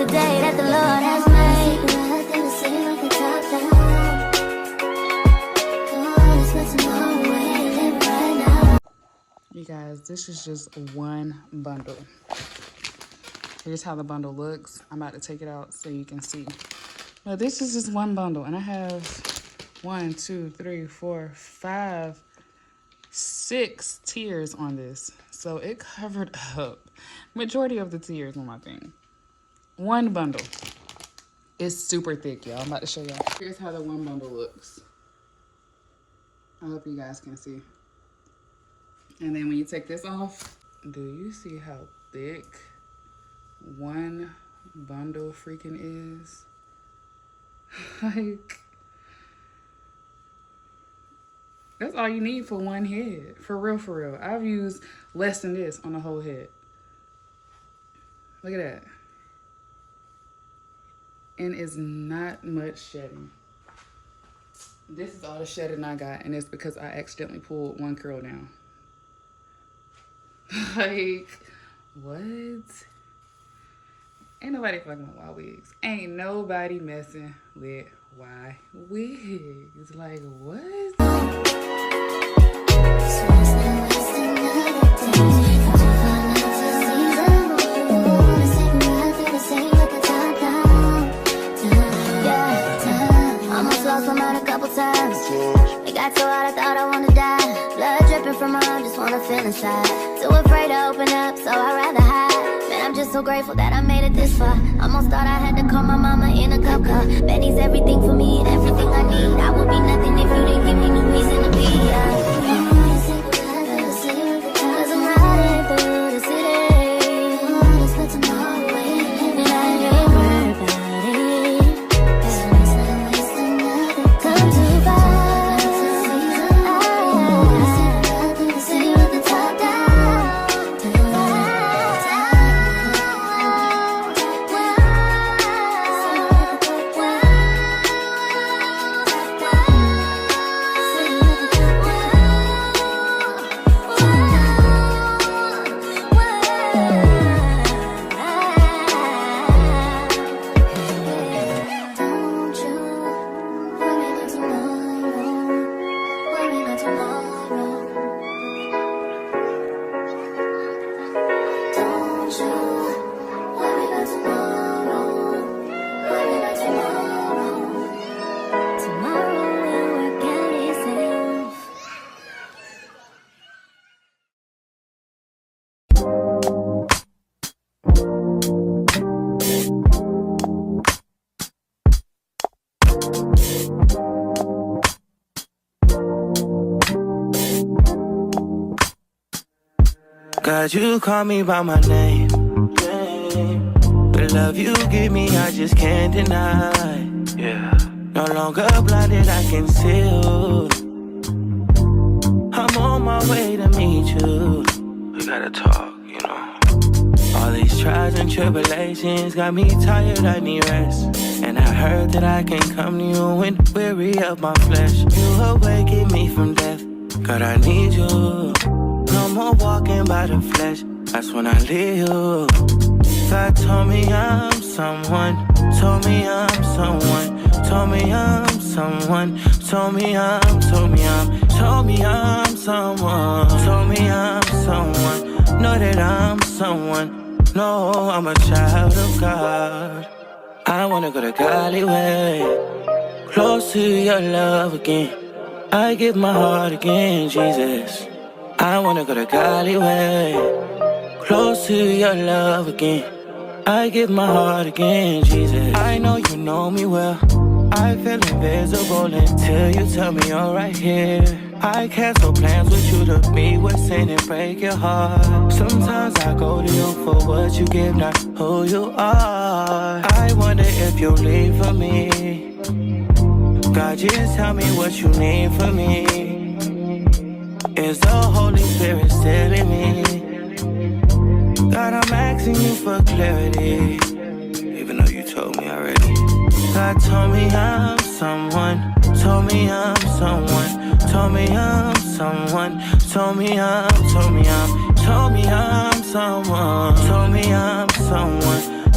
a day that the Lord has made. You guys, this is just one bundle. Here's how the bundle looks. I'm about to take it out so you can see. But this is just one bundle, and I have 1, 2, 3, 4, 5, 6 tiers on this. So it covered up majority of the tiers on my thing. One bundle. It's super thick, y'all. I'm about to show y'all. Here's how the one bundle looks. I hope you guys can see. And then when you take this off, do you see how thick one bundle freaking is? Like, that's all you need for one head. For real, for real. I've used less than this on the whole head. Look at that. And it's not much shedding. This is all the shedding I got, and it's because I accidentally pulled one curl down. Like, what? Ain't nobody fucking with YWIGS. Ain't nobody messing with YWIGS. Like, what? Almost lost my mind a couple times. It got so hot I thought I wanna die. Blood dripping from my arm, just wanna feel inside. Too afraid to open up, so I'd rather hide. Man, I'm just so grateful that I made it this far. Almost thought I had to call my mama in a cop car. Betty's everything for me and everything I need. I would be nothing if you didn't give me no reason to be. Cause I'm riding through the city. And I ain't worried about it. Come too far. God, you call me by my name. The love you give me, I just can't deny. Yeah. No longer blinded, I can see you. I'm on my way to meet you. We gotta talk, you know. All these trials and tribulations got me tired, I need rest. And I heard that I can come to you when weary of my flesh. You awaken me from death, God, I need you. No more walking by the flesh, that's when I leave you. God told me I'm someone, told me I'm someone, told me I'm someone, told me I'm someone, told me I'm someone, know that I'm someone, no, I'm a child of God. I wanna go to Golly way, close to your love again. I give my heart again, Jesus. I wanna go to Golly way, close to your love again. I give my heart again, Jesus. I know you know me well. I feel invisible until you tell me you're right here. I cancel plans with you to meet with sin and break your heart. Sometimes I go to you for what you give, not who you are. I wonder if you'll leave for me. God, just tell me what you need from me. Is the Holy Spirit still in me? God, I'm asking you for clarity, even though you told me already. God told me I'm someone, told me I'm someone, told me I'm someone, told me I'm someone,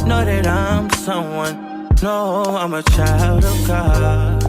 know that I'm someone. No, I'm a child of God.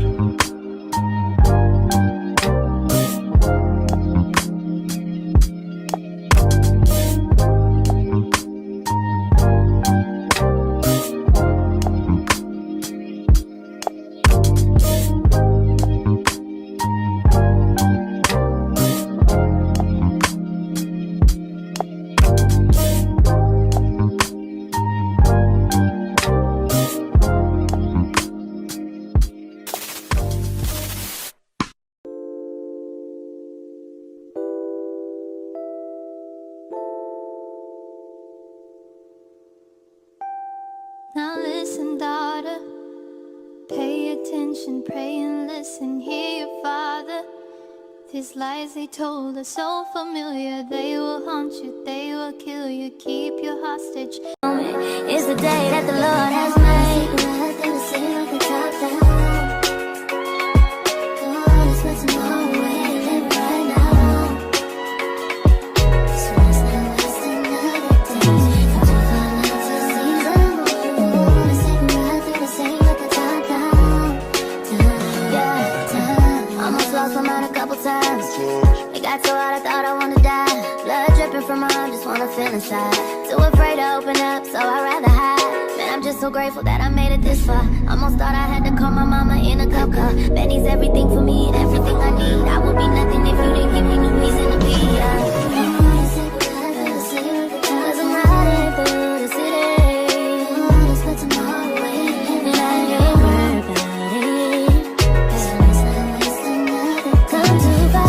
Now listen, daughter, pay attention, pray and listen, hear your father. These lies they told are so familiar, they will haunt you, they will kill you, keep you hostage. It's the day that the Lord has made. It got so hot I thought I wanna die. Blood dripping from my arm, just wanna feel inside. Too afraid to open up, so I'd rather hide. Man, I'm just so grateful that I made it this far. Almost thought I had to call my mama in a cop car. Betty's everything for me and everything I need. I would be nothing if you didn't give me no reason to be. Cause I'm riding through the city. And I ain't worried about it. Come too far.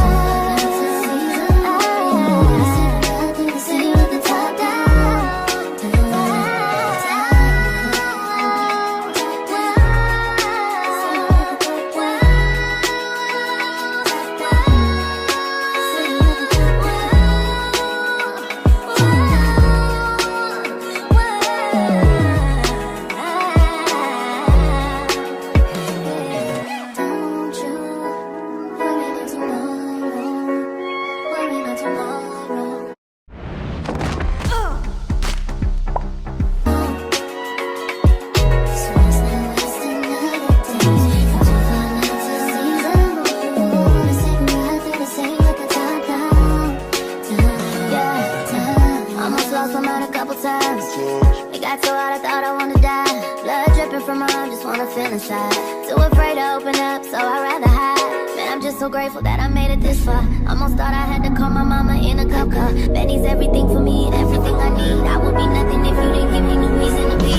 It got so hot I thought I wanna die. Blood dripping from my arm, just wanna feel inside. Too afraid to open up, so I'd rather hide. Man, I'm just so grateful that I made it this far. Almost thought I had to call my mama in a cop car. Betty's everything for me and everything I need. I would be nothing if you didn't give me no reason to be.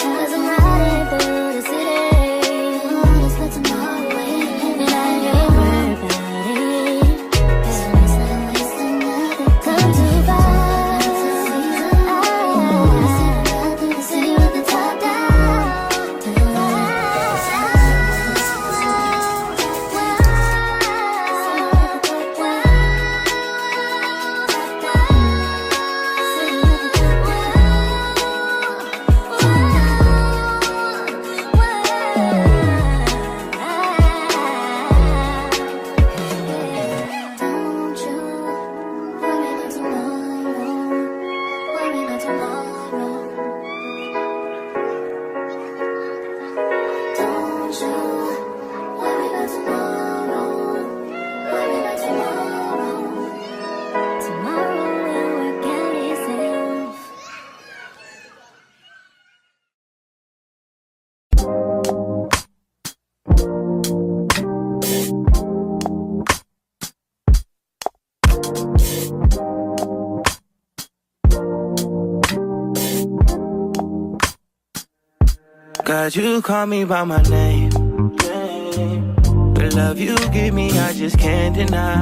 Cause I'm riding through the city. And I ain't worried about it. Come too far. God, you call me by my name. The love you give me, I just can't deny.